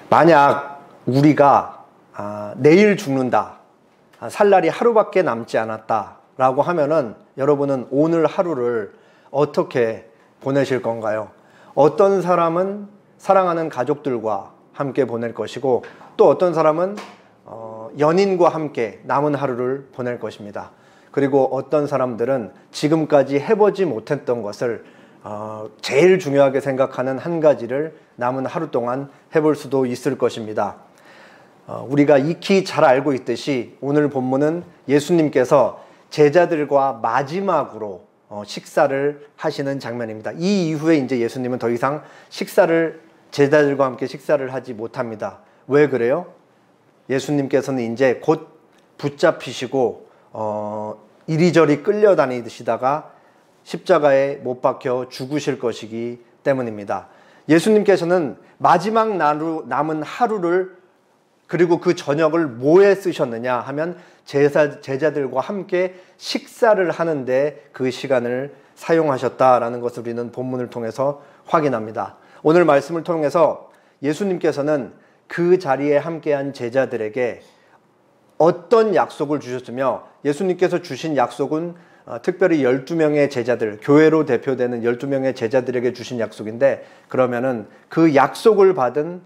만약 우리가 내일 죽는다, 살 날이 하루밖에 남지 않았다 라고 하면은 여러분은 오늘 하루를 어떻게 보내실 건가요? 어떤 사람은 사랑하는 가족들과 함께 보낼 것이고, 또 어떤 사람은 연인과 함께 남은 하루를 보낼 것입니다. 그리고 어떤 사람들은 지금까지 해보지 못했던 것을 제일 중요하게 생각하는 한 가지를 남은 하루 동안 해볼 수도 있을 것입니다. 우리가 익히 잘 알고 있듯이 오늘 본문은 예수님께서 제자들과 마지막으로 식사를 하시는 장면입니다. 이 이후에 이제 예수님은 더 이상 제자들과 함께 식사를 하지 못합니다. 왜 그래요? 예수님께서는 이제 곧 붙잡히시고 이리저리 끌려다니시다가 십자가에 못 박혀 죽으실 것이기 때문입니다. 예수님께서는 마지막 남은 하루를, 그리고 그 저녁을 뭐에 쓰셨느냐 하면 제자들과 함께 식사를 하는데 그 시간을 사용하셨다라는 것을 우리는 본문을 통해서 확인합니다. 오늘 말씀을 통해서 예수님께서는 그 자리에 함께한 제자들에게 어떤 약속을 주셨으며, 예수님께서 주신 약속은 특별히 12명의 제자들, 교회로 대표되는 12명의 제자들에게 주신 약속인데, 그러면은 그 약속을 받은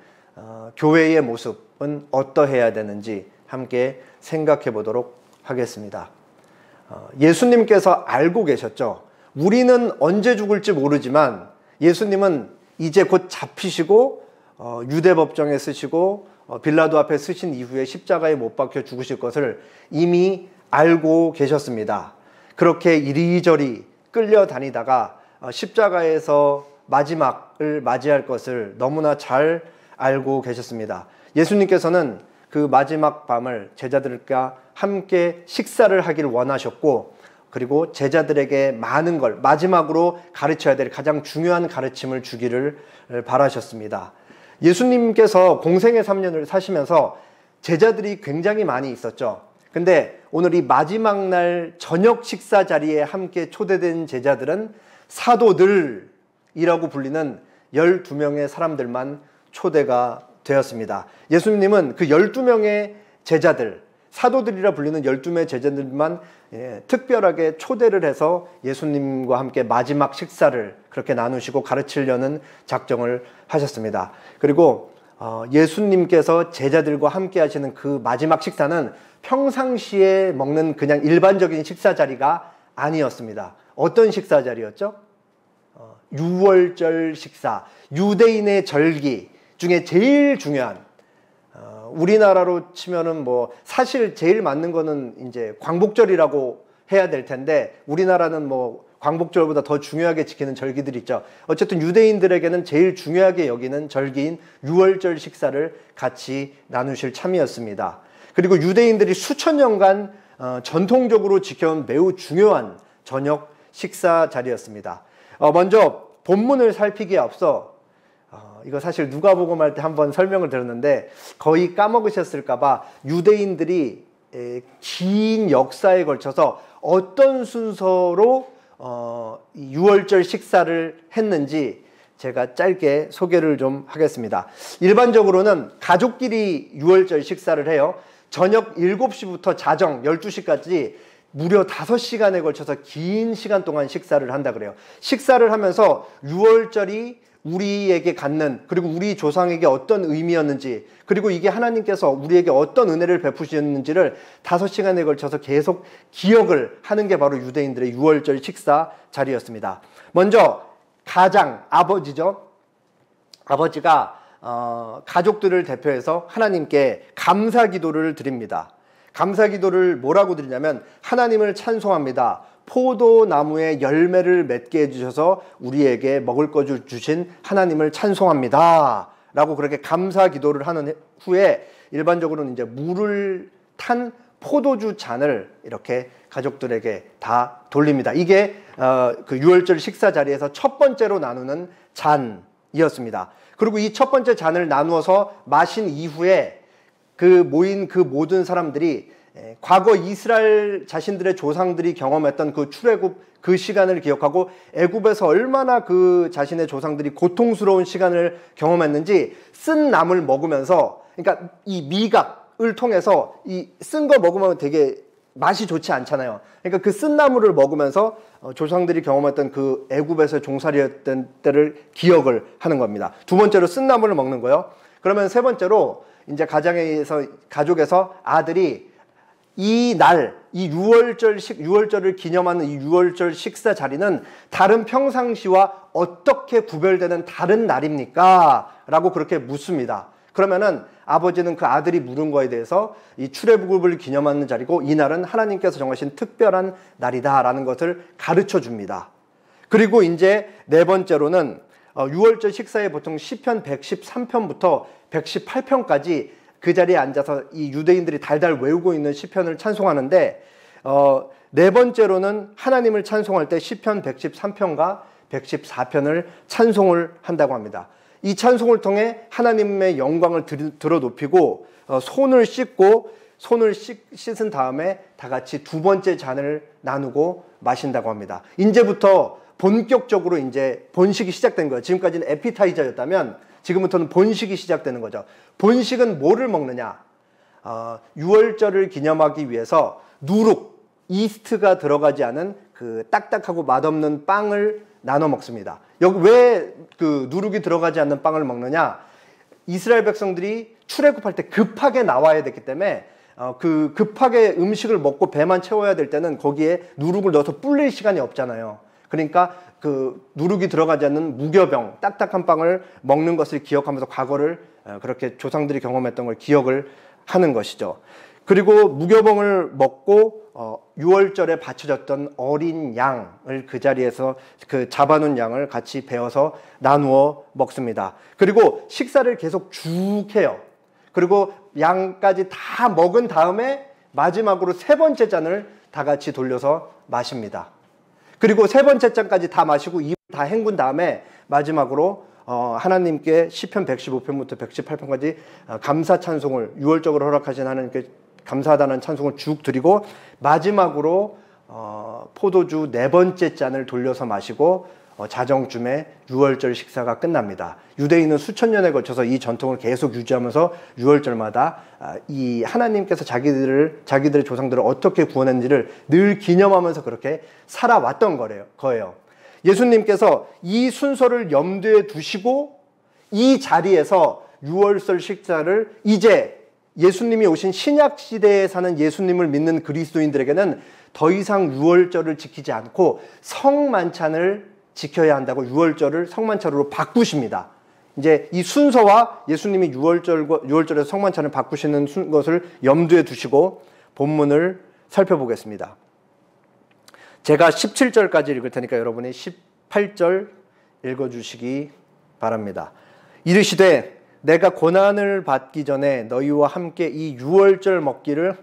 교회의 모습은 어떠해야 되는지 함께 생각해 보도록 하겠습니다. 예수님께서 알고 계셨죠. 우리는 언제 죽을지 모르지만 예수님은 이제 곧 잡히시고 유대법정에 쓰시고 빌라도 앞에 쓰신 이후에 십자가에 못 박혀 죽으실 것을 이미 알고 계셨습니다. 그렇게 이리저리 끌려다니다가 십자가에서 마지막을 맞이할 것을 너무나 잘 알고 계셨습니다. 예수님께서는 그 마지막 밤을 제자들과 함께 식사를 하길 원하셨고, 그리고 제자들에게 많은 걸 마지막으로 가르쳐야 될 가장 중요한 가르침을 주기를 바라셨습니다. 예수님께서 공생의 3년을 사시면서 제자들이 굉장히 많이 있었죠. 근데 오늘 이 마지막 날 저녁 식사 자리에 함께 초대된 제자들은 사도들이라고 불리는 12명의 사람들만 초대가 되었습니다. 예수님은 그 12명의 제자들, 사도들이라 불리는 12명의 제자들만 특별하게 초대를 해서 예수님과 함께 마지막 식사를 그렇게 나누시고 가르치려는 작정을 하셨습니다. 그리고 예수님께서 제자들과 함께 하시는 그 마지막 식사는 평상시에 먹는 그냥 일반적인 식사 자리가 아니었습니다. 어떤 식사 자리였죠? 유월절 식사, 유대인의 절기 중에 제일 중요한, 우리나라로 치면은 뭐 사실 제일 맞는 거는 이제 광복절이라고 해야 될 텐데, 우리나라는 뭐 광복절보다 더 중요하게 지키는 절기들이 있죠. 어쨌든 유대인들에게는 제일 중요하게 여기는 절기인 유월절 식사를 같이 나누실 참이었습니다. 그리고 유대인들이 수천 년간 전통적으로 지켜온 매우 중요한 저녁 식사 자리였습니다. 먼저 본문을 살피기에 앞서 이거 사실 누가복음 할 때 한번 설명을 들었는데 거의 까먹으셨을까봐, 유대인들이 긴 역사에 걸쳐서 어떤 순서로 유월절 식사를 했는지 제가 짧게 소개를 좀 하겠습니다. 일반적으로는 가족끼리 유월절 식사를 해요. 저녁 7시부터 자정 12시까지 무려 5시간에 걸쳐서 긴 시간 동안 식사를 한다 그래요. 식사를 하면서 유월절이 우리에게 갖는, 그리고 우리 조상에게 어떤 의미였는지, 그리고 이게 하나님께서 우리에게 어떤 은혜를 베푸셨는지를 5시간에 걸쳐서 계속 기억을 하는 게 바로 유대인들의 유월절 식사 자리였습니다. 먼저 가장 아버지죠. 아버지가 가족들을 대표해서 하나님께 감사 기도를 드립니다. 감사 기도를 뭐라고 드리냐면, 하나님을 찬송합니다. 포도나무의 열매를 맺게 해주셔서 우리에게 먹을 것 주신 하나님을 찬송합니다 라고 그렇게 감사 기도를 하는 후에 일반적으로는 이제 물을 탄 포도주 잔을 이렇게 가족들에게 다 돌립니다. 이게 그 유월절 식사 자리에서 첫 번째로 나누는 잔이었습니다. 그리고 이 첫 번째 잔을 나누어서 마신 이후에 그 모인 그 모든 사람들이 과거 이스라엘 자신들의 조상들이 경험했던 그 출애굽 그 시간을 기억하고 애굽에서 얼마나 그 자신의 조상들이 고통스러운 시간을 경험했는지 쓴 나물 먹으면서, 그러니까 이 미각을 통해서 이 쓴 거 먹으면 되게 맛이 좋지 않잖아요. 그러니까 그 쓴 나물을 먹으면서 조상들이 경험했던 그 애굽에서 종살이였던 때를 기억을 하는 겁니다. 두 번째로 쓴 나물을 먹는 거예요. 그러면 세 번째로 이제 가족에서 아들이 이 날, 이 유월절을 기념하는 이 유월절 식사 자리는 다른 평상시와 어떻게 구별되는 다른 날입니까? 라고 그렇게 묻습니다. 그러면은 아버지는 그 아들이 물은 거에 대해서 이 출애굽을 기념하는 자리고 이 날은 하나님께서 정하신 특별한 날이다라는 것을 가르쳐 줍니다. 그리고 이제 네 번째로는 유월절 식사에 보통 시편 113편부터 118편까지 그 자리에 앉아서 이 유대인들이 달달 외우고 있는 시편을 찬송하는데, 네 번째로는 하나님을 찬송할 때 시편 113편과 114편을 찬송을 한다고 합니다. 이 찬송을 통해 하나님의 영광을 들어 높이고 손을 씻은 다음에 다 같이 두 번째 잔을 나누고 마신다고 합니다. 이제부터 본격적으로 이제 본식이 시작된 거예요. 지금까지는 에피타이저였다면 지금부터는 본식이 시작되는 거죠. 본식은 뭐를 먹느냐? 유월절을 기념하기 위해서 누룩, 이스트가 들어가지 않은 그 딱딱하고 맛없는 빵을 나눠 먹습니다. 여기 왜 그 누룩이 들어가지 않는 빵을 먹느냐? 이스라엘 백성들이 출애굽할 때 급하게 나와야 됐기 때문에 그 급하게 음식을 먹고 배만 채워야 될 때는 거기에 누룩을 넣어서 불릴 시간이 없잖아요. 그러니까 그 누룩이 들어가지 않는 무교병, 딱딱한 빵을 먹는 것을 기억하면서 과거를 그렇게 조상들이 경험했던 걸 기억을 하는 것이죠. 그리고 무교병을 먹고 유월절에 바쳐졌던 어린 양을 그 자리에서 그 잡아놓은 양을 같이 베어서 나누어 먹습니다. 그리고 식사를 계속 쭉 해요. 그리고 양까지 다 먹은 다음에 마지막으로 세 번째 잔을 다 같이 돌려서 마십니다. 그리고 세 번째 잔까지 다 마시고 입을 다 헹군 다음에 마지막으로 하나님께 시편 115편부터 118편까지 감사 찬송을, 유월적으로 허락하신 하나님께 감사하다는 찬송을 쭉 드리고 마지막으로 포도주 네 번째 잔을 돌려서 마시고 자정쯤에 유월절 식사가 끝납니다. 유대인은 수천 년에 걸쳐서 이 전통을 계속 유지하면서 유월절마다 이 하나님께서 자기들의 조상들을 어떻게 구원했는지를 늘 기념하면서 그렇게 살아왔던 거예요. 예수님께서 이 순서를 염두에 두시고 이 자리에서 유월절 식사를 이제 예수님이 오신 신약 시대에 사는 예수님을 믿는 그리스도인들에게는 더 이상 유월절을 지키지 않고 성만찬을 지켜야 한다고 유월절을 성만찬으로 바꾸십니다. 이제 이 순서와 예수님이 유월절에서 성만찬을 바꾸시는 것을 염두에 두시고 본문을 살펴보겠습니다. 제가 17절까지 읽을 테니까 여러분이 18절 읽어주시기 바랍니다. 이르시되 내가 고난을 받기 전에 너희와 함께 이 유월절 먹기를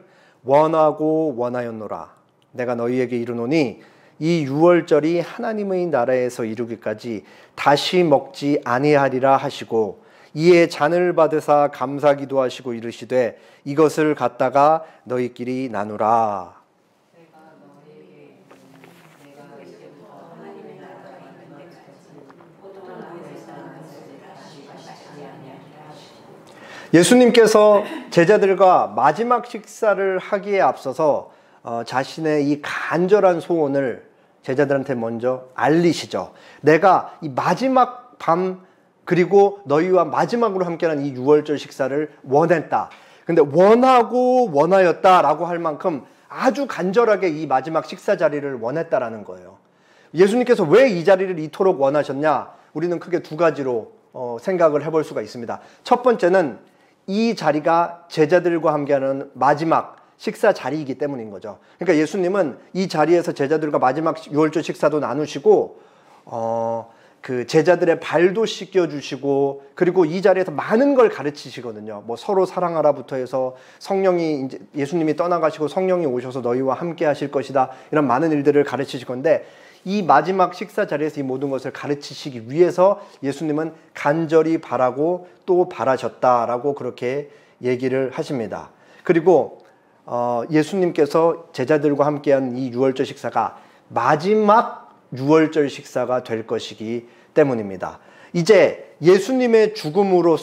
원하고 원하였노라. 내가 너희에게 이르노니 이 유월절이 하나님의 나라에서 이루기까지 다시 먹지 아니하리라 하시고 이에 잔을 받으사 감사 기도하시고 이르시되 이것을 갖다가 너희끼리 나누라. 예수님께서 제자들과 마지막 식사를 하기에 앞서서 자신의 이 간절한 소원을 제자들한테 먼저 알리시죠. 내가 이 마지막 밤 그리고 너희와 마지막으로 함께하는 이 유월절 식사를 원했다. 근데 원하고 원하였다라고 할 만큼 아주 간절하게 이 마지막 식사 자리를 원했다라는 거예요. 예수님께서 왜 이 자리를 이토록 원하셨냐? 우리는 크게 두 가지로 생각을 해볼 수가 있습니다. 첫 번째는 이 자리가 제자들과 함께하는 마지막 식사 자리이기 때문인 거죠. 그러니까 예수님은 이 자리에서 제자들과 마지막 유월절 식사도 나누시고 그 제자들의 발도 씻겨주시고 그리고 이 자리에서 많은 걸 가르치시거든요. 뭐 서로 사랑하라부터 해서 성령이 이제 예수님이 떠나가시고 성령이 오셔서 너희와 함께 하실 것이다. 이런 많은 일들을 가르치실 건데 이 마지막 식사 자리에서 이 모든 것을 가르치시기 위해서 예수님은 간절히 바라고 또 바라셨다라고 그렇게 얘기를 하십니다. 그리고 예수님께서 제자들과 함께한 이 유월절 식사가 마지막 유월절 식사가 될 것이기 때문입니다. 이제 예수님의 죽음으로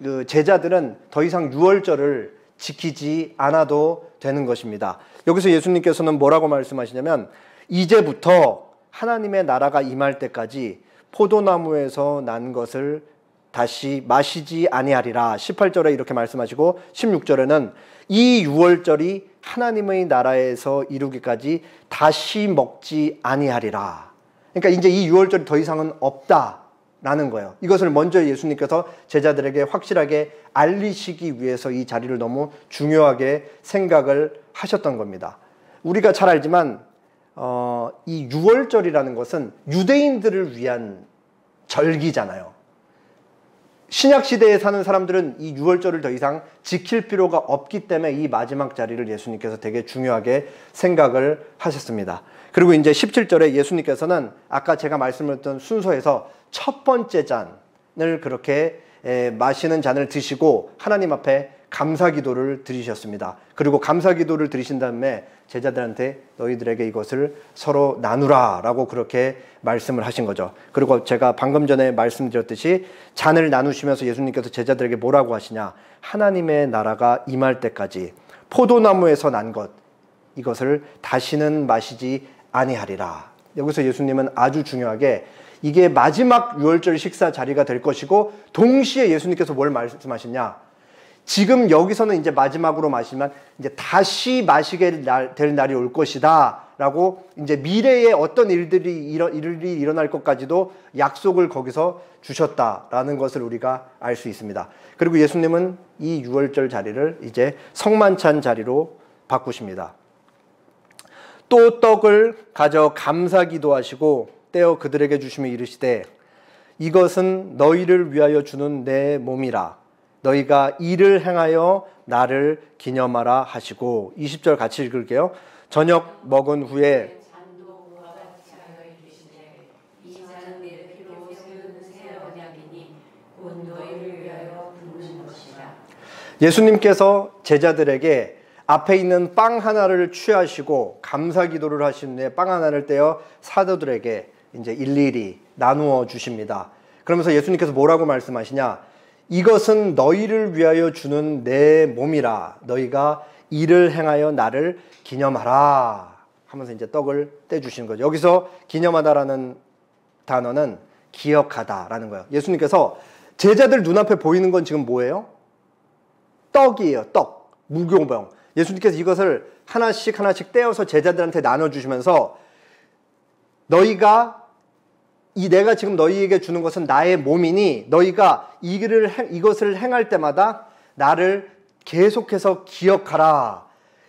그 제자들은 더 이상 유월절을 지키지 않아도 되는 것입니다. 여기서 예수님께서는 뭐라고 말씀하시냐면 이제부터 하나님의 나라가 임할 때까지 포도나무에서 난 것을 다시 마시지 아니하리라. 18절에 이렇게 말씀하시고 16절에는 이 유월절이 하나님의 나라에서 이루기까지 다시 먹지 아니하리라. 그러니까 이제 이 유월절이 더 이상은 없다라는 거예요. 이것을 먼저 예수님께서 제자들에게 확실하게 알리시기 위해서 이 자리를 너무 중요하게 생각을 하셨던 겁니다. 우리가 잘 알지만 이 유월절이라는 것은 유대인들을 위한 절기잖아요. 신약시대에 사는 사람들은 이 유월절을 더 이상 지킬 필요가 없기 때문에 이 마지막 자리를 예수님께서 되게 중요하게 생각을 하셨습니다. 그리고 이제 17절에 예수님께서는 아까 제가 말씀드렸던 순서에서 첫 번째 잔을 그렇게 마시는 잔을 드시고 하나님 앞에 감사기도를 드리셨습니다. 그리고 감사기도를 드리신 다음에 제자들한테 너희들에게 이것을 서로 나누라 라고 그렇게 말씀을 하신 거죠. 그리고 제가 방금 전에 말씀드렸듯이 잔을 나누시면서 예수님께서 제자들에게 뭐라고 하시냐, 하나님의 나라가 임할 때까지 포도나무에서 난 것 이것을 다시는 마시지 아니하리라. 여기서 예수님은 아주 중요하게 이게 마지막 유월절 식사 자리가 될 것이고 동시에 예수님께서 뭘 말씀하시냐, 지금 여기서는 이제 마지막으로 마시면 이제 다시 마시게 될 날이 올 것이다 라고 이제 미래에 어떤 일들이 일어날 것까지도 약속을 거기서 주셨다라는 것을 우리가 알 수 있습니다. 그리고 예수님은 이 유월절 자리를 이제 성만찬 자리로 바꾸십니다. 또 떡을 가져 감사기도 하시고 떼어 그들에게 주시며 이르시되 이것은 너희를 위하여 주는 내 몸이라. 너희가 이를 행하여 나를 기념하라 하시고 20절 같이 읽을게요. 저녁 먹은 후에 예수님께서 제자들에게 앞에 있는 빵 하나를 취하시고 감사기도를 하신 후에 빵 하나를 떼어 사도들에게 이제 일일이 나누어 주십니다. 그러면서 예수님께서 뭐라고 말씀하시냐, 이것은 너희를 위하여 주는 내 몸이라. 너희가 이를 행하여 나를 기념하라 하면서 이제 떡을 떼주시는 거죠. 여기서 기념하다라는 단어는 기억하다라는 거예요. 예수님께서 제자들 눈앞에 보이는 건 지금 뭐예요? 떡이에요. 떡, 무교병. 예수님께서 이것을 하나씩 떼어서 제자들한테 나눠주시면서 너희가 내가 지금 너희에게 주는 것은 나의 몸이니 너희가 이것을 행할 때마다 나를 계속해서 기억하라.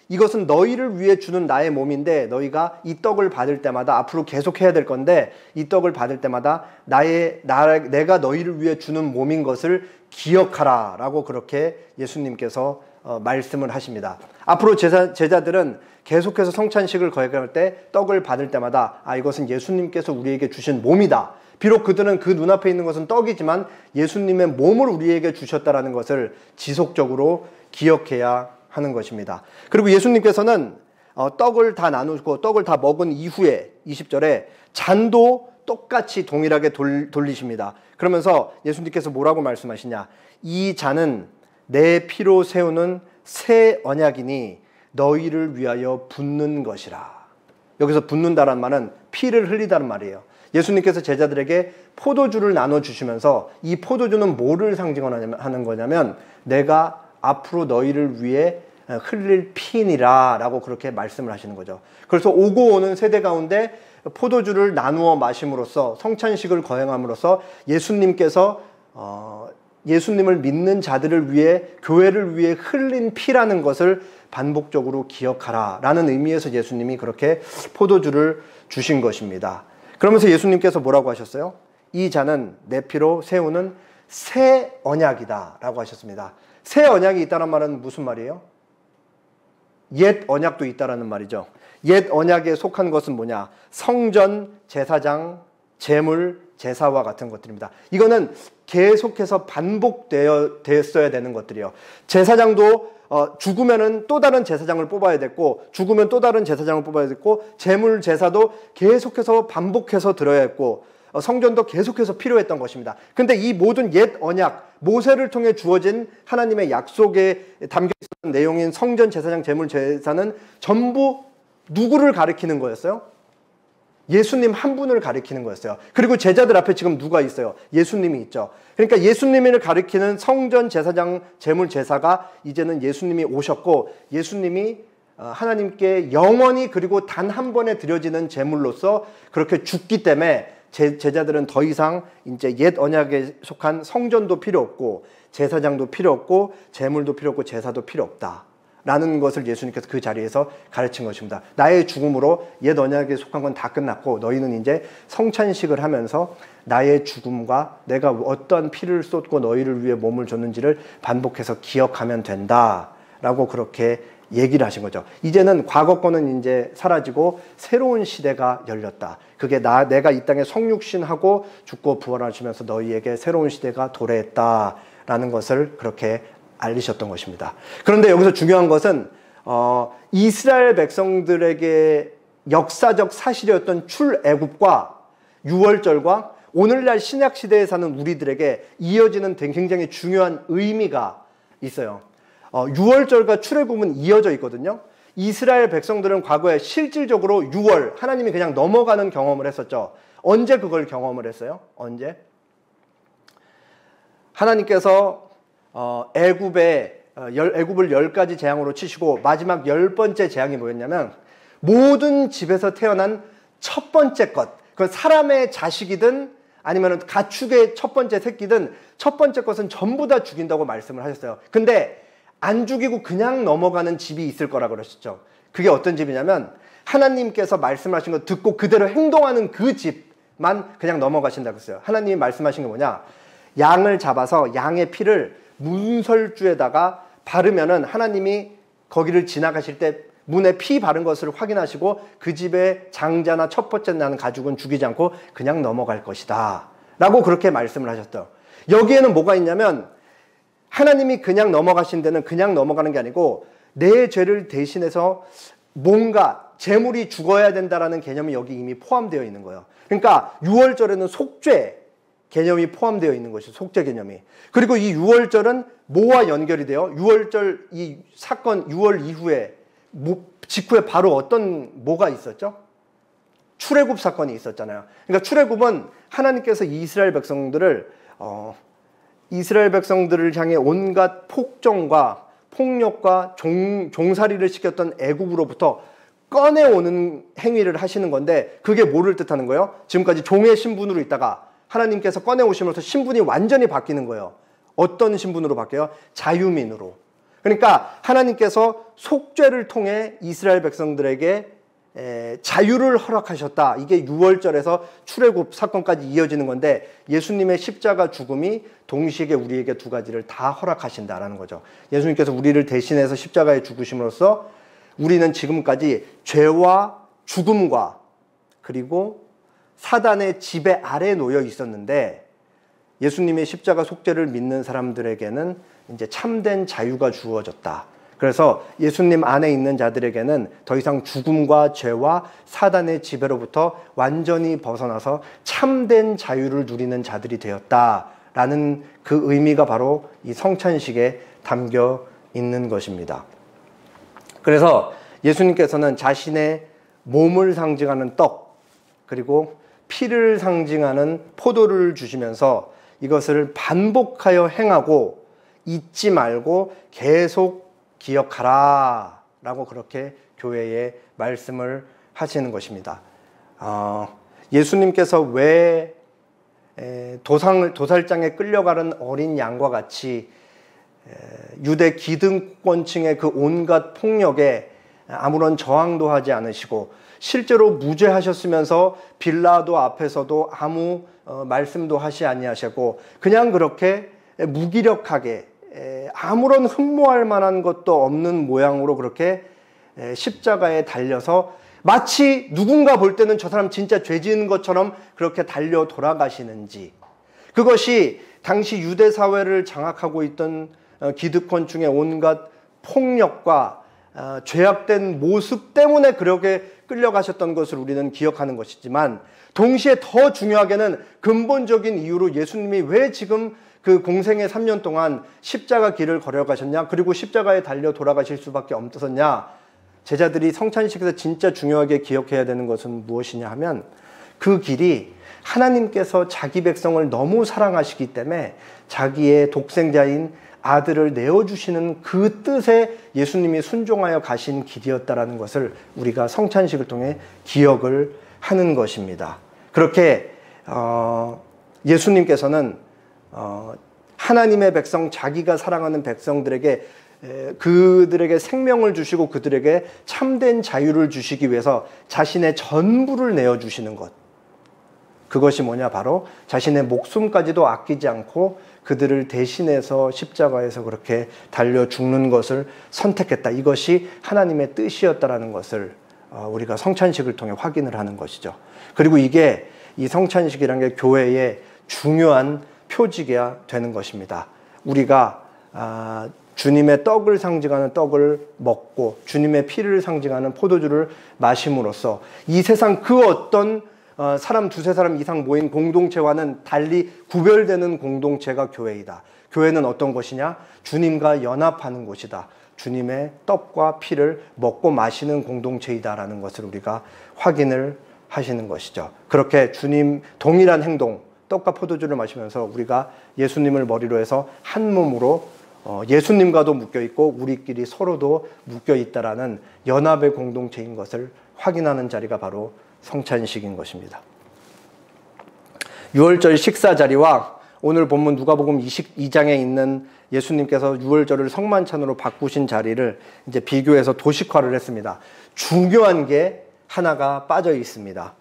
이것은 너희를 위해 주는 나의 몸인데 너희가 이 떡을 받을 때마다 앞으로 계속 해야 될 건데 이 떡을 받을 때마다 내가 너희를 위해 주는 몸인 것을 기억하라 라고 그렇게 예수님께서 말씀을 하십니다. 앞으로 제자들은 계속해서 성찬식을 거행할 때 떡을 받을 때마다 이것은 예수님께서 우리에게 주신 몸이다. 비록 그들은 그 눈앞에 있는 것은 떡이지만 예수님의 몸을 우리에게 주셨다라는 것을 지속적으로 기억해야 하는 것입니다. 그리고 예수님께서는 떡을 다 나누고 떡을 다 먹은 이후에 20절에 잔도 똑같이 동일하게 돌리십니다. 그러면서 예수님께서 뭐라고 말씀하시냐, 이 잔은 내 피로 세우는 새 언약이니 너희를 위하여 붓는 것이라. 여기서 붓는다란 말은 피를 흘리다는 말이에요. 예수님께서 제자들에게 포도주를 나눠주시면서 이 포도주는 뭐를 상징하는 거냐면 내가 앞으로 너희를 위해 흘릴 피니라 라고 그렇게 말씀을 하시는 거죠. 그래서 오고 오는 세대 가운데 포도주를 나누어 마심으로써 성찬식을 거행함으로써 예수님께서 예수님을 믿는 자들을 위해 교회를 위해 흘린 피라는 것을 반복적으로 기억하라 라는 의미에서 예수님이 그렇게 포도주를 주신 것입니다. 그러면서 예수님께서 뭐라고 하셨어요? 이 잔은 내 피로 세우는 새 언약이다 라고 하셨습니다. 새 언약이 있다는 말은 무슨 말이에요? 옛 언약도 있다라는 말이죠. 옛 언약에 속한 것은 뭐냐? 성전, 제사장, 제물, 제사와 같은 것들입니다. 이거는 계속해서 반복되었어야 되는 것들이에요. 제사장도 죽으면은 또 다른 제사장을 뽑아야 됐고, 죽으면 또 다른 제사장을 뽑아야 됐고, 제물, 제사도 계속해서 반복해서 드려야 했고, 성전도 계속해서 필요했던 것입니다. 근데 이 모든 옛 언약, 모세를 통해 주어진 하나님의 약속에 담겨 있었던 내용인 성전, 제사장, 제물, 제사는 전부 누구를 가리키는 거였어요? 예수님 한 분을 가리키는 거였어요. 그리고 제자들 앞에 지금 누가 있어요? 예수님이 있죠. 그러니까 예수님을 가리키는 성전, 제사장, 제물, 제사가 이제는 예수님이 오셨고, 예수님이 하나님께 영원히 그리고 단 한 번에 드려지는 제물로서 그렇게 죽기 때문에 제자들은 더 이상 이제 옛 언약에 속한 성전도 필요 없고, 제사장도 필요 없고, 제물도 필요 없고, 제사도 필요 없다 라는 것을 예수님께서 그 자리에서 가르친 것입니다. 나의 죽음으로 옛 언약에 속한 건 다 끝났고, 너희는 이제 성찬식을 하면서 나의 죽음과 내가 어떠한 피를 쏟고 너희를 위해 몸을 줬는지를 반복해서 기억하면 된다 라고 그렇게 얘기를 하신 거죠. 이제는 과거 거는 이제 사라지고 새로운 시대가 열렸다. 그게 내가 이 땅에 성육신하고 죽고 부활하시면서 너희에게 새로운 시대가 도래했다라는 것을 그렇게 알리셨던 것입니다. 그런데 여기서 중요한 것은 이스라엘 백성들에게 역사적 사실이었던 출애굽과 유월절과 오늘날 신약 시대에 사는 우리들에게 이어지는 굉장히 중요한 의미가 있어요. 유월절과 출애굽은 이어져 있거든요. 이스라엘 백성들은 과거에 실질적으로 유월, 하나님이 그냥 넘어가는 경험을 했었죠. 언제 그걸 경험을 했어요? 언제? 하나님께서 애굽을 10가지 재앙으로 치시고 마지막 10번째 재앙이 뭐였냐면, 모든 집에서 태어난 첫 번째 것, 그 사람의 자식이든 아니면 가축의 첫 번째 새끼든 첫 번째 것은 전부 다 죽인다고 말씀을 하셨어요. 근데 안 죽이고 그냥 넘어가는 집이 있을 거라고 그러셨죠. 그게 어떤 집이냐면, 하나님께서 말씀하신 거 듣고 그대로 행동하는 그 집만 그냥 넘어가신다고 했어요. 하나님이 말씀하신 게 뭐냐? 양을 잡아서 양의 피를 문설주에다가 바르면은 하나님이 거기를 지나가실 때 문에 피 바른 것을 확인하시고 그 집의 장자나 첫 번째 나는 가축은 죽이지 않고 그냥 넘어갈 것이다 라고 그렇게 말씀을 하셨어요. 여기에는 뭐가 있냐면, 하나님이 그냥 넘어가신 데는 그냥 넘어가는 게 아니고 내 죄를 대신해서 뭔가 재물이 죽어야 된다라는 개념이 여기 이미 포함되어 있는 거예요. 그러니까 유월절에는 속죄 개념이 포함되어 있는 것이죠. 속죄 개념이. 그리고 이 유월절은 뭐와 연결이 돼요? 유월절 이 사건 6월 이후에 직후에 바로 뭐가 있었죠? 출애굽 사건이 있었잖아요. 그러니까 출애굽은 하나님께서 이스라엘 백성들을 향해 온갖 폭정과 폭력과 종살이를 시켰던 애굽으로부터 꺼내오는 행위를 하시는 건데, 그게 뭐를 뜻하는 거예요? 지금까지 종의 신분으로 있다가 하나님께서 꺼내오시면서 신분이 완전히 바뀌는 거예요. 어떤 신분으로 바뀌어요? 자유민으로. 그러니까 하나님께서 속죄를 통해 이스라엘 백성들에게 자유를 허락하셨다. 이게 유월절에서 출애굽 사건까지 이어지는 건데, 예수님의 십자가 죽음이 동시에 우리에게 두 가지를 다 허락하신다라는 거죠. 예수님께서 우리를 대신해서 십자가에 죽으심으로써 우리는 지금까지 죄와 죽음과 그리고 사단의 지배 아래에 놓여 있었는데, 예수님의 십자가 속죄를 믿는 사람들에게는 이제 참된 자유가 주어졌다. 그래서 예수님 안에 있는 자들에게는 더 이상 죽음과 죄와 사단의 지배로부터 완전히 벗어나서 참된 자유를 누리는 자들이 되었다라는 그 의미가 바로 이 성찬식에 담겨 있는 것입니다. 그래서 예수님께서는 자신의 몸을 상징하는 떡, 그리고 피를 상징하는 포도를 주시면서 이것을 반복하여 행하고 잊지 말고 계속 기억하라 라고 그렇게 교회에 말씀을 하시는 것입니다. 예수님께서 왜 도살장에 끌려가는 어린 양과 같이 유대 기득권층의 그 온갖 폭력에 아무런 저항도 하지 않으시고, 실제로 무죄하셨으면서 빌라도 앞에서도 아무 말씀도 하시 아니하셨고, 그냥 그렇게 무기력하게 아무런 흠모할 만한 것도 없는 모양으로 그렇게 십자가에 달려서 마치 누군가 볼 때는 저 사람 진짜 죄 지은 것처럼 그렇게 달려 돌아가시는지, 그것이 당시 유대 사회를 장악하고 있던 기득권 중에 온갖 폭력과 죄악된 모습 때문에 그렇게 끌려가셨던 것을 우리는 기억하는 것이지만, 동시에 더 중요하게는 근본적인 이유로 예수님이 왜 지금 그 공생의 3년 동안 십자가 길을 걸어가셨냐, 그리고 십자가에 달려 돌아가실 수밖에 없었냐, 제자들이 성찬식에서 진짜 중요하게 기억해야 되는 것은 무엇이냐 하면, 그 길이 하나님께서 자기 백성을 너무 사랑하시기 때문에 자기의 독생자인 아들을 내어주시는 그 뜻에 예수님이 순종하여 가신 길이었다라는 것을 우리가 성찬식을 통해 기억을 하는 것입니다. 그렇게 예수님께서는 하나님의 백성, 자기가 사랑하는 백성들에게 그들에게 생명을 주시고 그들에게 참된 자유를 주시기 위해서 자신의 전부를 내어주시는 것, 그것이 뭐냐, 바로 자신의 목숨까지도 아끼지 않고 그들을 대신해서 십자가에서 그렇게 달려 죽는 것을 선택했다. 이것이 하나님의 뜻이었다라는 것을 우리가 성찬식을 통해 확인을 하는 것이죠. 그리고 이게, 이 성찬식이라는 게 교회의 중요한 표지가 되는 것입니다. 우리가 주님의 떡을 상징하는 떡을 먹고 주님의 피를 상징하는 포도주를 마심으로써 이 세상 그 어떤 사람 두세 사람 이상 모인 공동체와는 달리 구별되는 공동체가 교회이다. 교회는 어떤 것이냐? 주님과 연합하는 곳이다. 주님의 떡과 피를 먹고 마시는 공동체이다라는 것을 우리가 확인을 하시는 것이죠. 그렇게 주님 동일한 행동, 떡과 포도주를 마시면서 우리가 예수님을 머리로 해서 한 몸으로 예수님과도 묶여있고 우리끼리 서로도 묶여있다라는 연합의 공동체인 것을 확인하는 자리가 바로 성찬식인 것입니다. 유월절 식사 자리와 오늘 본문 누가복음 22장에 있는 예수님께서 유월절을 성만찬으로 바꾸신 자리를 이제 비교해서 도식화를 했습니다. 중요한 게 하나가 빠져 있습니다.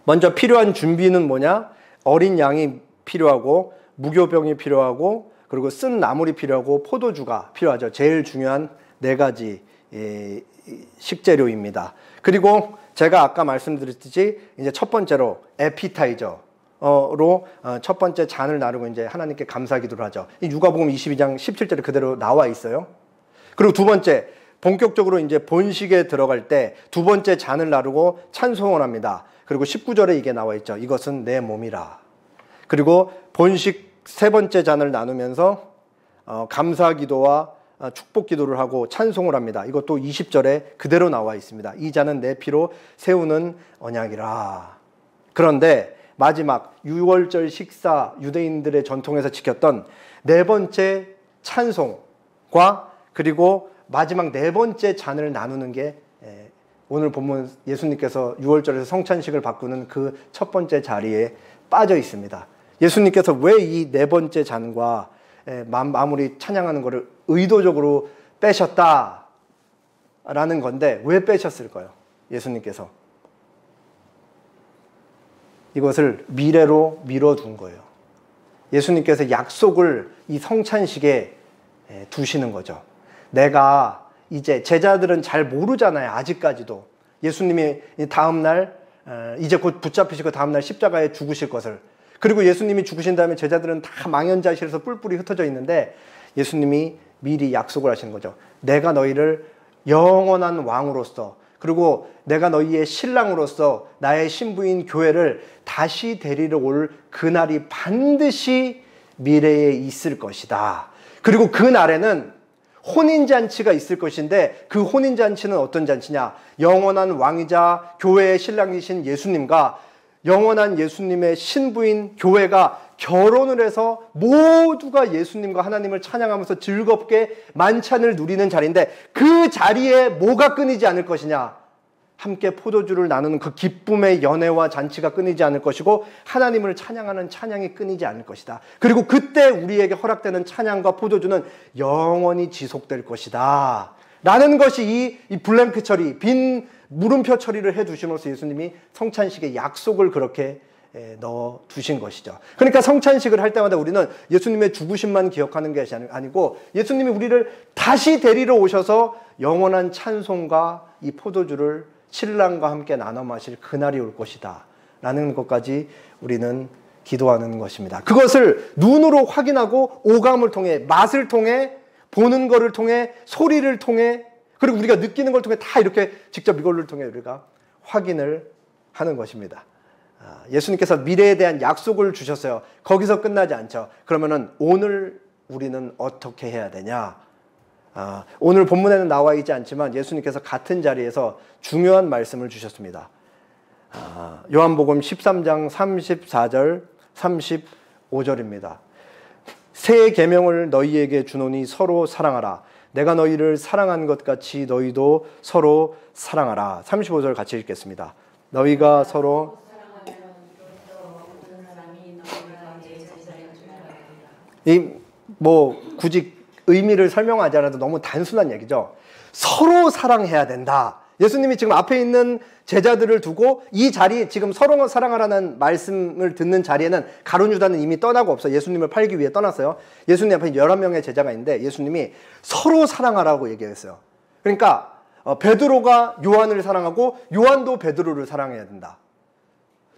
먼저 필요한 준비는 뭐냐? 어린 양이 필요하고 무교병이 필요하고 그리고 쓴 나물이 필요하고 포도주가 필요하죠. 제일 중요한 네 가지 식재료입니다. 그리고 제가 아까 말씀드렸듯이 이제 첫 번째로 에피타이저로 첫 번째 잔을 나누고 이제 하나님께 감사기도를 하죠. 이 누가복음 22장 17절에 그대로 나와 있어요. 그리고 두 번째, 본격적으로 이제 본식에 들어갈 때 두 번째 잔을 나누고 찬송을 합니다. 그리고 19절에 이게 나와 있죠. 이것은 내 몸이라. 그리고 본식 세 번째 잔을 나누면서 감사기도와 축복기도를 하고 찬송을 합니다. 이것도 20절에 그대로 나와 있습니다. 이 잔은 내 피로 세우는 언약이라. 그런데 마지막 유월절 식사, 유대인들의 전통에서 지켰던 네 번째 찬송과 그리고 마지막 네 번째 잔을 나누는 게 오늘 본문 예수님께서 유월절에서 성찬식을 바꾸는 그 첫 번째 자리에 빠져 있습니다. 예수님께서 왜 이 네 번째 잔과 마무리 찬양하는 것을 의도적으로 빼셨다라는 건데, 왜 빼셨을까요? 예수님께서 이것을 미래로 미뤄둔 거예요. 예수님께서 약속을 이 성찬식에 두시는 거죠. 내가 이제, 제자들은 잘 모르잖아요. 아직까지도 예수님이 다음날 이제 곧 붙잡히시고 다음날 십자가에 죽으실 것을. 그리고 예수님이 죽으신 다음에 제자들은 다 망연자실해서 뿔뿔이 흩어져 있는데 예수님이 미리 약속을 하시는 거죠. 내가 너희를 영원한 왕으로서, 그리고 내가 너희의 신랑으로서 나의 신부인 교회를 다시 데리러 올 그날이 반드시 미래에 있을 것이다. 그리고 그 날에는 혼인잔치가 있을 것인데, 그 혼인잔치는 어떤 잔치냐? 영원한 왕이자 교회의 신랑이신 예수님과 영원한 예수님의 신부인 교회가 결혼을 해서 모두가 예수님과 하나님을 찬양하면서 즐겁게 만찬을 누리는 자리인데, 그 자리에 뭐가 끊이지 않을 것이냐? 함께 포도주를 나누는 그 기쁨의 연회와 잔치가 끊이지 않을 것이고, 하나님을 찬양하는 찬양이 끊이지 않을 것이다. 그리고 그때 우리에게 허락되는 찬양과 포도주는 영원히 지속될 것이다 라는 것이 이 블랭크 처리, 빈 물음표 처리를 해두심으로써 예수님이 성찬식의 약속을 그렇게 넣어 두신 것이죠. 그러니까 성찬식을 할 때마다 우리는 예수님의 죽으심만 기억하는 것이 아니고 예수님이 우리를 다시 데리러 오셔서 영원한 찬송과 이 포도주를 신랑과 함께 나눠 마실 그날이 올 것이다 라는 것까지 우리는 기도하는 것입니다. 그것을 눈으로 확인하고 오감을 통해, 맛을 통해, 보는 것을 통해, 소리를 통해, 그리고 우리가 느끼는 걸 통해 다 이렇게 직접 이걸를 통해 우리가 확인을 하는 것입니다. 예수님께서 미래에 대한 약속을 주셨어요. 거기서 끝나지 않죠. 그러면은 오늘 우리는 어떻게 해야 되냐? 오늘 본문에는 나와 있지 않지만 예수님께서 같은 자리에서 중요한 말씀을 주셨습니다. 요한복음 13장 34절 35절입니다. 새 계명을 너희에게 주노니 서로 사랑하라. 내가 너희를 사랑한 것 같이 너희도 서로 사랑하라. 35절 같이 읽겠습니다. 너희가 서로 굳이 의미를 설명하지 않아도 너무 단순한 얘기죠. 서로 사랑해야 된다. 예수님이 지금 앞에 있는 제자들을 두고 이 자리, 지금 서로 사랑하라는 말씀을 듣는 자리에는 가룟 유다는 이미 떠나고 없어요. 예수님을 팔기 위해 떠났어요. 예수님 앞에 11명의 제자가 있는데 예수님이 서로 사랑하라고 얘기했어요. 그러니까 베드로가 요한을 사랑하고 요한도 베드로를 사랑해야 된다.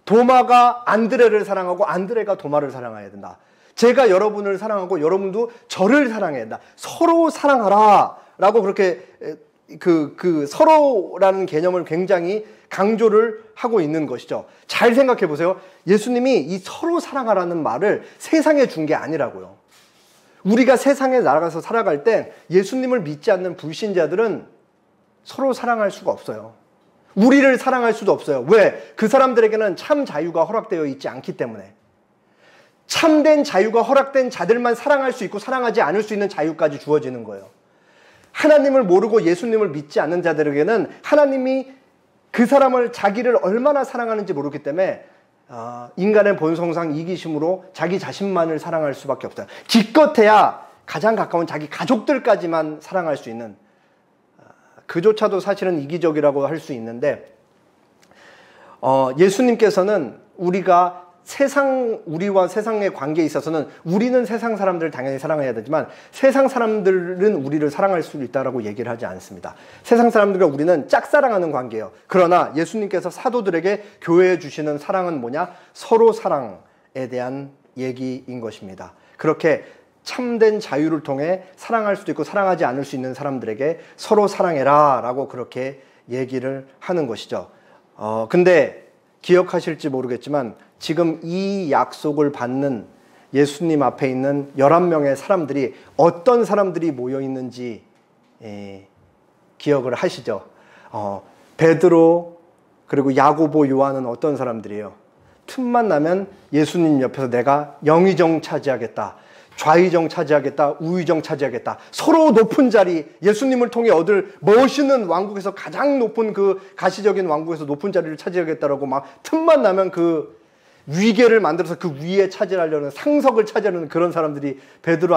도마가 안드레를 사랑하고 안드레가 도마를 사랑해야 된다. 제가 여러분을 사랑하고 여러분도 저를 사랑해야 된다. 서로 사랑하라 라고 그렇게 서로라는 개념을 굉장히 강조를 하고 있는 것이죠. 잘 생각해 보세요. 예수님이 이 서로 사랑하라는 말을 세상에 준 게 아니라고요. 우리가 세상에 나가서 살아갈 때 예수님을 믿지 않는 불신자들은 서로 사랑할 수가 없어요. 우리를 사랑할 수도 없어요. 왜? 그 사람들에게는 참 자유가 허락되어 있지 않기 때문에. 참된 자유가 허락된 자들만 사랑할 수 있고 사랑하지 않을 수 있는 자유까지 주어지는 거예요. 하나님을 모르고 예수님을 믿지 않는 자들에게는 하나님이 그 사람을, 자기를 얼마나 사랑하는지 모르기 때문에 인간의 본성상 이기심으로 자기 자신만을 사랑할 수밖에 없어요. 기껏해야 가장 가까운 자기 가족들까지만 사랑할 수 있는, 그조차도 사실은 이기적이라고 할 수 있는데, 예수님께서는 우리와 세상의 관계에 있어서는 우리는 세상 사람들을 당연히 사랑해야 되지만 세상 사람들은 우리를 사랑할 수 있다라고 얘기를 하지 않습니다. 세상 사람들과 우리는 짝사랑하는 관계예요. 그러나 예수님께서 사도들에게 교회에 주시는 사랑은 뭐냐? 서로 사랑에 대한 얘기인 것입니다. 그렇게 참된 자유를 통해 사랑할 수도 있고 사랑하지 않을 수 있는 사람들에게 서로 사랑해라 라고 그렇게 얘기를 하는 것이죠. 근데 기억하실지 모르겠지만 지금 이 약속을 받는 예수님 앞에 있는 11명의 사람들이 어떤 사람들이 모여 있는지 기억을 하시죠? 베드로 그리고 야고보, 요한은 어떤 사람들이에요? 틈만 나면 예수님 옆에서 내가 영의정 차지하겠다, 좌의정 차지하겠다, 우의정 차지하겠다, 서로 높은 자리, 예수님을 통해 얻을 멋있는 왕국에서 가장 높은 그 가시적인 왕국에서 높은 자리를 차지하겠다라고 막 틈만 나면 그 위계를 만들어서 그 위에 차지하려는, 상석을 차지하려는 그런 사람들이 베드로,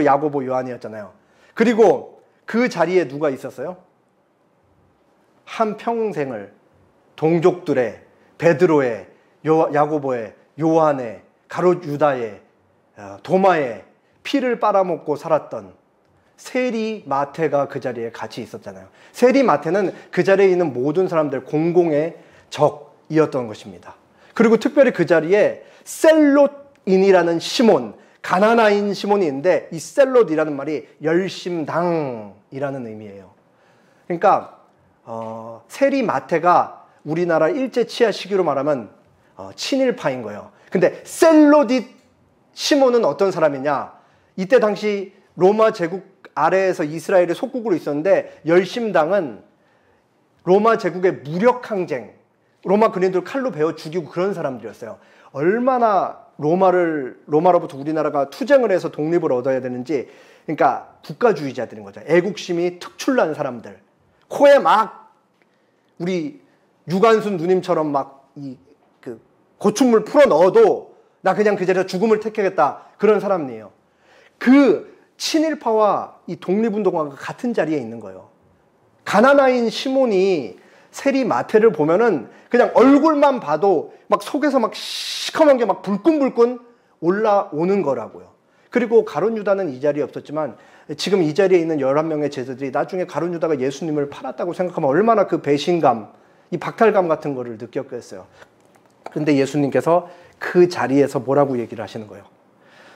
야고보, 요한이었잖아요. 그리고 그 자리에 누가 있었어요? 한 평생을 동족들의, 베드로의, 야고보의, 요한의, 가롯 유다의, 도마의 피를 빨아먹고 살았던 세리 마태가 그 자리에 같이 있었잖아요. 세리 마태는 그 자리에 있는 모든 사람들 공공의 적이었던 것입니다. 그리고 특별히 그 자리에 셀롯인이라는 시몬, 가나나인 시몬이 있는데 이 셀롯이라는 말이 열심당이라는 의미예요. 그러니까 세리 마태가 우리나라 일제 치하 시기로 말하면 친일파인 거예요. 근데 셀롯이 시몬은 어떤 사람이냐? 이때 당시 로마 제국 아래에서 이스라엘의 속국으로 있었는데 열심당은 로마 제국의 무력항쟁, 로마 군인들 칼로 베어 죽이고 그런 사람들이었어요. 얼마나 로마로부터 우리나라가 투쟁을 해서 독립을 얻어야 되는지, 그러니까 국가주의자들인 거죠. 애국심이 특출난 사람들. 코에 막 우리 유관순 누님처럼 막 그 고충물 풀어 넣어도 나 그냥 그 자리에서 죽음을 택하겠다, 그런 사람이에요. 그 친일파와 이 독립운동가가 같은 자리에 있는 거예요. 가나나인 시몬이 세리 마태를 보면은 그냥 얼굴만 봐도 막 속에서 막 시커먼 게 막 불끈불끈 올라오는 거라고요. 그리고 가룟 유다는 이 자리에 없었지만 지금 이 자리에 있는 11명의 제자들이 나중에 가룟 유다가 예수님을 팔았다고 생각하면 얼마나 그 배신감, 이 박탈감 같은 거를 느꼈겠어요. 그런데 예수님께서 그 자리에서 뭐라고 얘기를 하시는 거예요?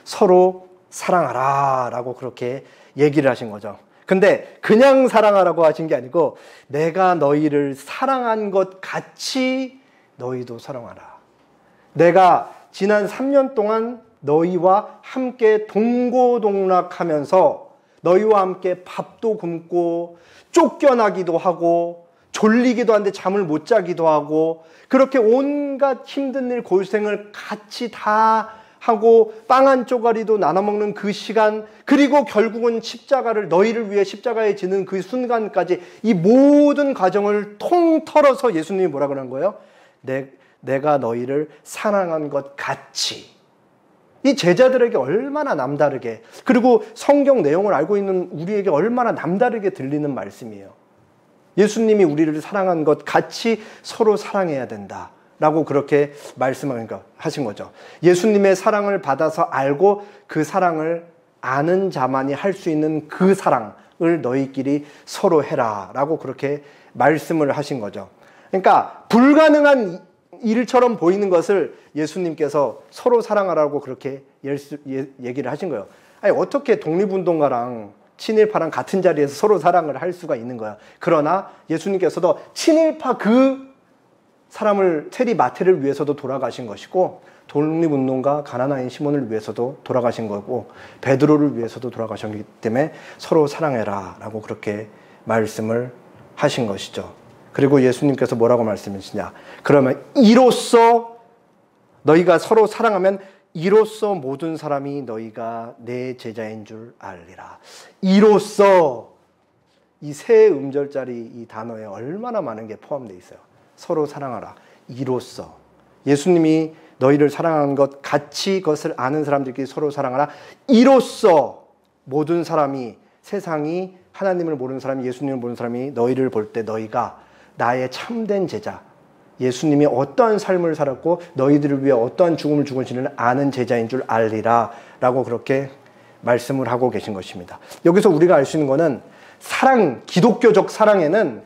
서로 사랑하라 라고 그렇게 얘기를 하신 거죠. 근데 그냥 사랑하라고 하신 게 아니고 내가 너희를 사랑한 것 같이 너희도 사랑하라. 내가 지난 3년 동안 너희와 함께 동고동락하면서 너희와 함께 밥도 굶고 쫓겨나기도 하고 졸리기도 한데 잠을 못 자기도 하고 그렇게 온갖 힘든 일 고생을 같이 다 하고 빵 한 쪼가리도 나눠 먹는 그 시간, 그리고 결국은 십자가를 너희를 위해 십자가에 지는 그 순간까지 이 모든 과정을 통틀어서 예수님이 뭐라 그러는 거예요? 내가 너희를 사랑한 것 같이. 이 제자들에게 얼마나 남다르게, 그리고 성경 내용을 알고 있는 우리에게 얼마나 남다르게 들리는 말씀이에요. 예수님이 우리를 사랑한 것 같이 서로 사랑해야 된다 라고 그렇게 말씀하신 거죠. 예수님의 사랑을 받아서 알고 그 사랑을 아는 자만이 할 수 있는 그 사랑을 너희끼리 서로 해라 라고 그렇게 말씀을 하신 거죠. 그러니까 불가능한 일처럼 보이는 것을 예수님께서 서로 사랑하라고 그렇게 얘기를 하신 거예요. 아니, 어떻게 독립운동가랑 친일파랑 같은 자리에서 서로 사랑을 할 수가 있는 거야. 그러나 예수님께서도 친일파 그 사람을 세리 마태를 위해서도 돌아가신 것이고 독립운동가 가나나인 시몬을 위해서도 돌아가신 거고 베드로를 위해서도 돌아가셨기 때문에 서로 사랑해라 라고 그렇게 말씀을 하신 것이죠. 그리고 예수님께서 뭐라고 말씀하시냐, 그러면 이로써 너희가 서로 사랑하면 이로써 모든 사람이 너희가 내 제자인 줄 알리라. 이로써, 이 세 음절짜리 이 단어에 얼마나 많은 게 포함되어 있어요. 서로 사랑하라. 이로써. 예수님이 너희를 사랑하는 것 같이 그것을 아는 사람들끼리 서로 사랑하라. 이로써 모든 사람이, 세상이 하나님을 모르는 사람이, 예수님을 모르는 사람이 너희를 볼 때 너희가 나의 참된 제자, 예수님이 어떠한 삶을 살았고 너희들을 위해 어떠한 죽음을 죽으시는 아는 제자인 줄 알리라 라고 그렇게 말씀을 하고 계신 것입니다. 여기서 우리가 알 수 있는 것은 사랑, 기독교적 사랑에는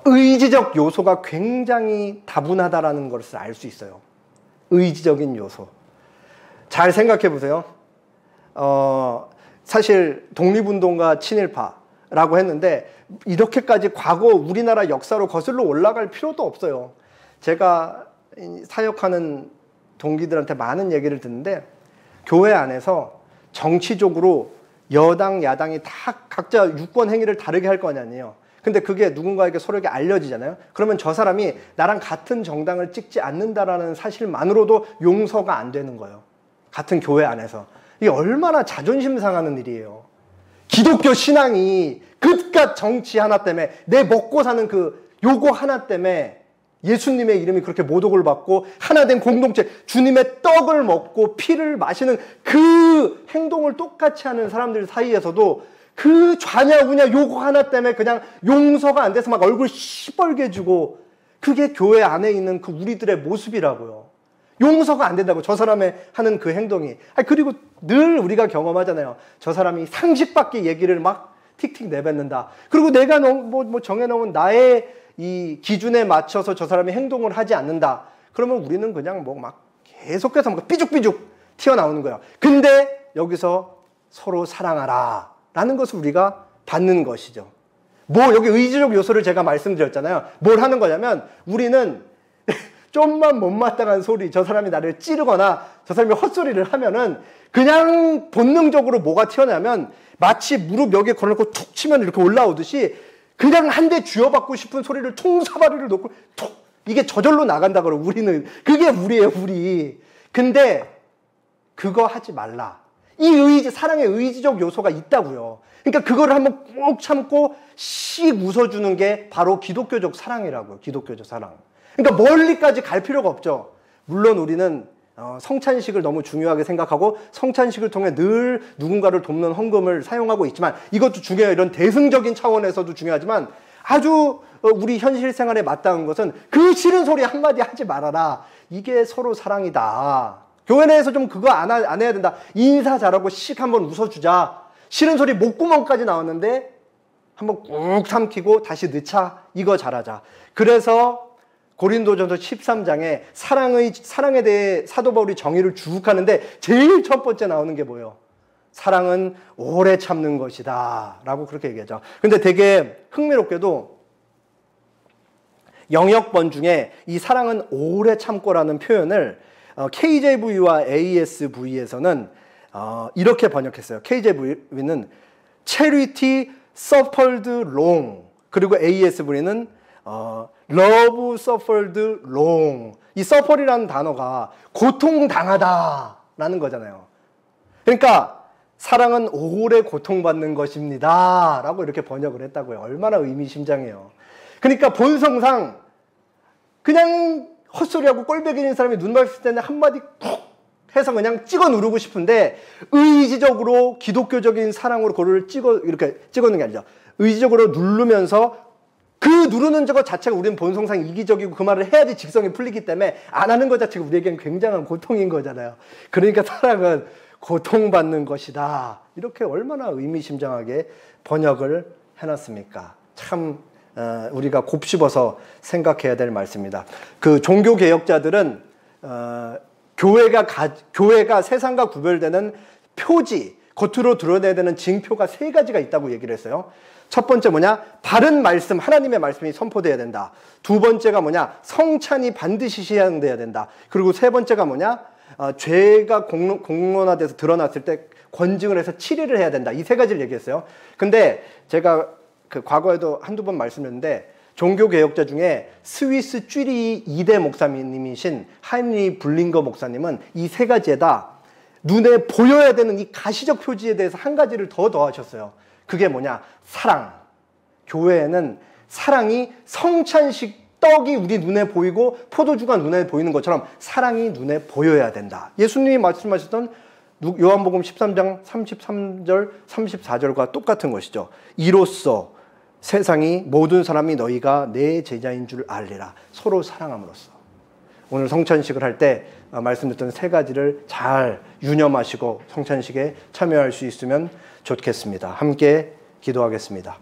의지적 요소가 굉장히 다분하다라는 것을 알 수 있어요. 의지적인 요소. 잘 생각해 보세요. 사실 독립운동가 친일파라고 했는데 이렇게까지 과거 우리나라 역사로 거슬러 올라갈 필요도 없어요. 제가 사역하는 동기들한테 많은 얘기를 듣는데 교회 안에서 정치적으로 여당, 야당이 다 각자 유권 행위를 다르게 할 거 아니에요. 근데 그게 누군가에게 서로에게 알려지잖아요. 그러면 저 사람이 나랑 같은 정당을 찍지 않는다라는 사실만으로도 용서가 안 되는 거예요. 같은 교회 안에서. 이게 얼마나 자존심 상하는 일이에요. 기독교 신앙이 그깟 정치 하나 때문에, 내 먹고 사는 그 요거 하나 때문에 예수님의 이름이 그렇게 모독을 받고 하나된 공동체, 주님의 떡을 먹고 피를 마시는 그 행동을 똑같이 하는 사람들 사이에서도 그 좌냐우냐 요거 하나 때문에 그냥 용서가 안 돼서 막 얼굴 시뻘게 지고, 그게 교회 안에 있는 그 우리들의 모습이라고요. 용서가 안 된다고, 저 사람의 하는 그 행동이. 그리고 늘 우리가 경험하잖아요. 저 사람이 상식 밖의 얘기를 막 틱틱 내뱉는다. 그리고 내가 뭐 정해놓은 나의 이 기준에 맞춰서 저 사람이 행동을 하지 않는다. 그러면 우리는 그냥 뭐 막 계속해서 막 삐죽삐죽 튀어나오는 거야. 근데 여기서 서로 사랑하라 라는 것을 우리가 받는 것이죠. 여기 의지적 요소를 제가 말씀드렸잖아요. 뭘 하는 거냐면, 우리는 좀만 못마땅한 소리, 저 사람이 나를 찌르거나 저 사람이 헛소리를 하면은 그냥 본능적으로 뭐가 튀어나면 마치 무릎 여기에 걸어놓고 툭 치면 이렇게 올라오듯이 그냥 한 대 쥐어받고 싶은 소리를 총사바리를 놓고 툭, 이게 저절로 나간다 그러고, 우리는 그게 우리예요, 우리. 근데 그거 하지 말라. 이 사랑의 의지적 요소가 있다고요. 그러니까 그거를 한번 꾹 참고 씩 웃어주는 게 바로 기독교적 사랑이라고요. 기독교적 사랑. 그러니까 멀리까지 갈 필요가 없죠. 물론 우리는 성찬식을 너무 중요하게 생각하고 성찬식을 통해 늘 누군가를 돕는 헌금을 사용하고 있지만, 이것도 중요해요. 이런 대승적인 차원에서도 중요하지만 아주 우리 현실 생활에 마땅한 것은 그 싫은 소리 한마디 하지 말아라. 이게 서로 사랑이다. 교회 내에서 좀 그거 안 해야 된다. 인사 잘하고 씩 한번 웃어주자. 싫은 소리 목구멍까지 나왔는데 한번 꾹 삼키고 다시 넣자. 이거 잘하자. 그래서 고린도전서 13장에 사랑에 대해 사도 바울이 정의를 쭉 하는데 제일 첫 번째 나오는 게 뭐예요? 사랑은 오래 참는 것이다 라고 그렇게 얘기하죠. 근데 되게 흥미롭게도 영역본 중에 이 사랑은 오래 참고라는 표현을 KJV와 ASV에서는 이렇게 번역했어요. KJV는 charity suffered long, 그리고 ASV는 love suffered long. 이 suffer이라는 단어가 고통당하다라는 거잖아요. 그러니까 사랑은 오래 고통받는 것입니다 라고 이렇게 번역을 했다고요. 얼마나 의미심장해요. 그러니까 본성상 그냥 헛소리하고 꼴배기는 사람이 눈 봤을 때는 한마디 쿡 해서 그냥 찍어 누르고 싶은데, 의지적으로 기독교적인 사랑으로 그거를 이렇게 찍어놓는 게 아니죠. 의지적으로 누르면서 그 누르는 것 자체가 우리는 본성상 이기적이고 그 말을 해야지 직성이 풀리기 때문에 안 하는 것 자체가 우리에겐 굉장한 고통인 거잖아요. 그러니까 사랑은 고통받는 것이다. 이렇게 얼마나 의미심장하게 번역을 해놨습니까? 참 우리가 곱씹어서 생각해야 될 말씀입니다. 그 종교개혁자들은 교회가 세상과 구별되는 표지, 겉으로 드러내야 되는 징표가 3가지가 있다고 얘기를 했어요. 첫 번째 뭐냐? 바른 말씀, 하나님의 말씀이 선포돼야 된다. 두 번째가 뭐냐? 성찬이 반드시 시행돼야 된다. 그리고 세 번째가 뭐냐? 죄가 공론화돼서 드러났을 때 권증을 해서 치리를 해야 된다. 이 3가지를 얘기했어요. 근데 제가 그 과거에도 한두 번 말씀드렸는데, 종교개혁자 중에 스위스 쭈리 2대 목사님이신 하인리 블링거 목사님은 이 3가지에다 눈에 보여야 되는 이 가시적 표지에 대해서 한 가지를 더 더하셨어요. 그게 뭐냐? 사랑. 교회에는 사랑이 성찬식 떡이 우리 눈에 보이고 포도주가 눈에 보이는 것처럼 사랑이 눈에 보여야 된다. 예수님이 말씀하셨던 요한복음 13장 33절 34절과 똑같은 것이죠. 이로써 세상이 모든 사람이 너희가 내 제자인 줄 알리라. 서로 사랑함으로써. 오늘 성찬식을 할 때 말씀드렸던 3가지를 잘 유념하시고 성찬식에 참여할 수 있으면 좋겠습니다. 함께 기도하겠습니다.